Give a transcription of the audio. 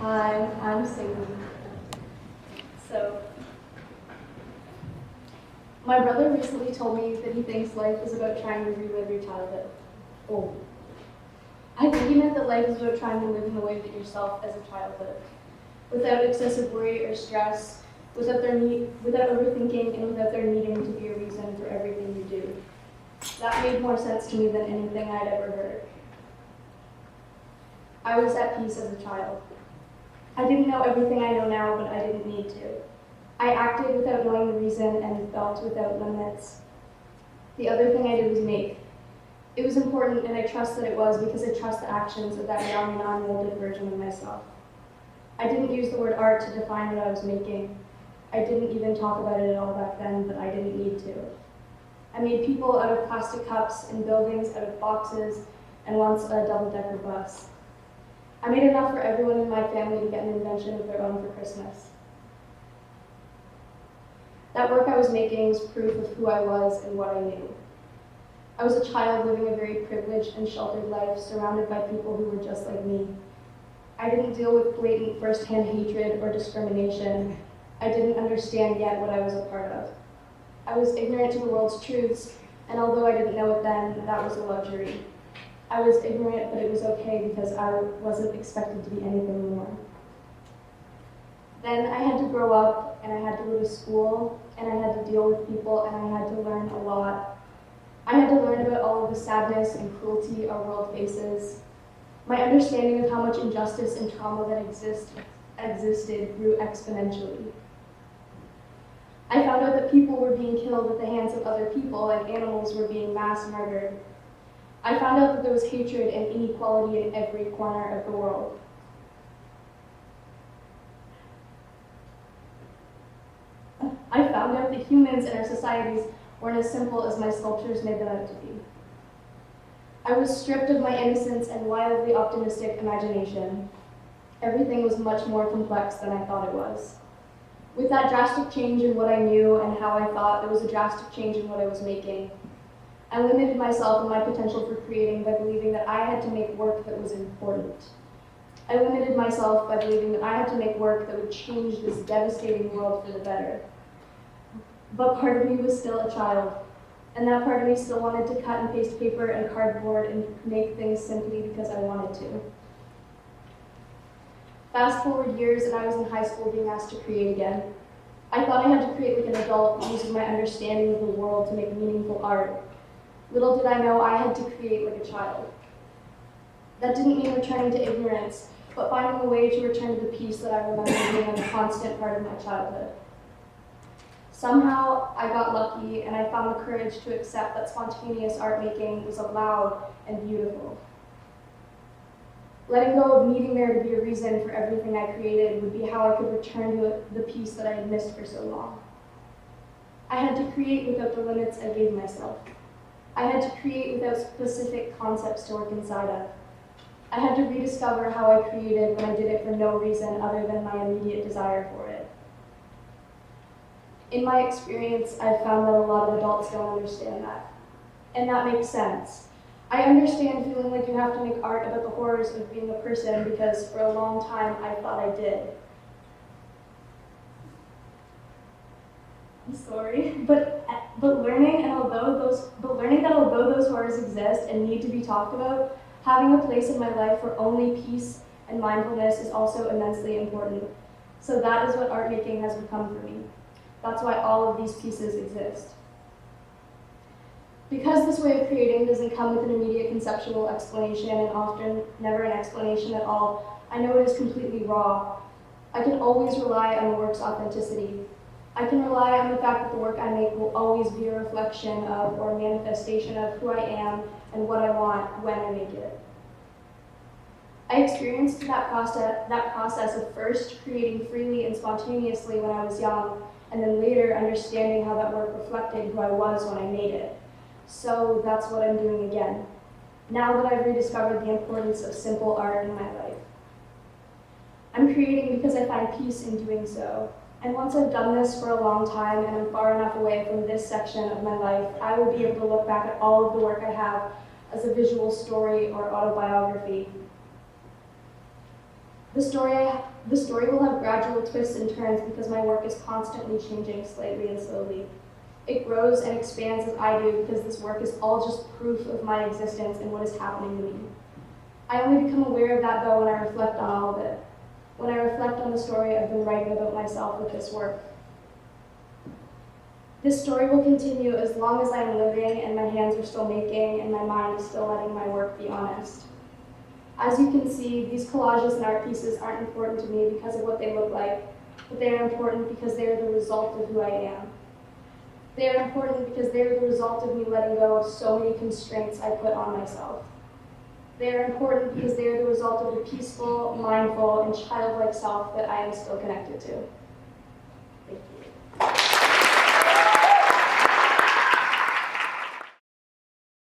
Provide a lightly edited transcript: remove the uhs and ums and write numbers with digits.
Hi, I'm Sadie. So, my brother recently told me that he thinks life is about trying to relive your childhood. Oh. I think he meant that life is about trying to live in the way that yourself as a child lived, without excessive worry or stress, without overthinking, and without there needing to be a reason for everything you do. That made more sense to me than anything I'd ever heard. I was at peace as a child. I didn't know everything I know now, but I didn't need to. I acted without knowing the reason and felt without limits. The other thing I did was make. It was important, and I trust that it was because I trust the actions of that young and unmolded version of myself. I didn't use the word art to define what I was making. I didn't even talk about it at all back then, but I didn't need to. I made people out of plastic cups and buildings out of boxes, and once a double-decker bus. I made enough for everyone in my family to get an invention of their own for Christmas. That work I was making was proof of who I was and what I knew. I was a child living a very privileged and sheltered life, surrounded by people who were just like me. I didn't deal with blatant first-hand hatred or discrimination. I didn't understand yet what I was a part of. I was ignorant to the world's truths, and although I didn't know it then, that was a luxury. I was ignorant, but it was okay because I wasn't expected to be anything more. Then I had to grow up, and I had to go to school, and I had to deal with people, and I had to learn a lot. I had to learn about all of the sadness and cruelty our world faces. My understanding of how much injustice and trauma that existed grew exponentially. I found out that people were being killed at the hands of other people, and animals were being mass murdered. I found out that there was hatred and inequality in every corner of the world. I found out that humans in our societies weren't as simple as my sculptures made them out to be. I was stripped of my innocence and wildly optimistic imagination. Everything was much more complex than I thought it was. With that drastic change in what I knew and how I thought, there was a drastic change in what I was making. I limited myself and my potential for creating by believing that I had to make work that was important. I limited myself by believing that I had to make work that would change this devastating world for the better. But part of me was still a child, and that part of me still wanted to cut and paste paper and cardboard and make things simply because I wanted to. Fast forward years, and I was in high school being asked to create again. I thought I had to create like an adult using my understanding of the world to make meaningful art. Little did I know I had to create like a child. That didn't mean returning to ignorance, but finding a way to return to the peace that I remember being a constant part of my childhood. Somehow, I got lucky, and I found the courage to accept that spontaneous art making was allowed and beautiful. Letting go of needing there to be a reason for everything I created would be how I could return to the peace that I had missed for so long. I had to create without the limits I gave myself. I had to create without specific concepts to work inside of. I had to rediscover how I created when I did it for no reason other than my immediate desire for it. In my experience, I've found that a lot of adults don't understand that. And that makes sense. I understand feeling like you have to make art about the horrors of being a person because for a long time I thought I did. I'm sorry, but learning that although those horrors exist and need to be talked about, having a place in my life where only peace and mindfulness is also immensely important. So that is what art making has become for me. That's why all of these pieces exist. Because this way of creating doesn't come with an immediate conceptual explanation and often never an explanation at all, I know it is completely raw. I can always rely on the work's authenticity. I can rely on the fact that the work I make will always be a reflection of or a manifestation of who I am and what I want when I make it. I experienced that process of first creating freely and spontaneously when I was young, and then later understanding how that work reflected who I was when I made it. So that's what I'm doing again, now that I've rediscovered the importance of simple art in my life. I'm creating because I find peace in doing so. And once I've done this for a long time and I'm far enough away from this section of my life, I will be able to look back at all of the work I have as a visual story or autobiography. The story will have gradual twists and turns because my work is constantly changing slightly and slowly. It grows and expands as I do because this work is all just proof of my existence and what is happening to me. I only become aware of that though when I reflect on all of it, when I reflect on the story I've been writing about myself with this work. This story will continue as long as I'm living and my hands are still making and my mind is still letting my work be honest. As you can see, these collages and art pieces aren't important to me because of what they look like, but they are important because they are the result of who I am. They are important because they are the result of me letting go of so many constraints I put on myself. They are important because they are the result of the peaceful, mindful, and childlike self that I am still connected to.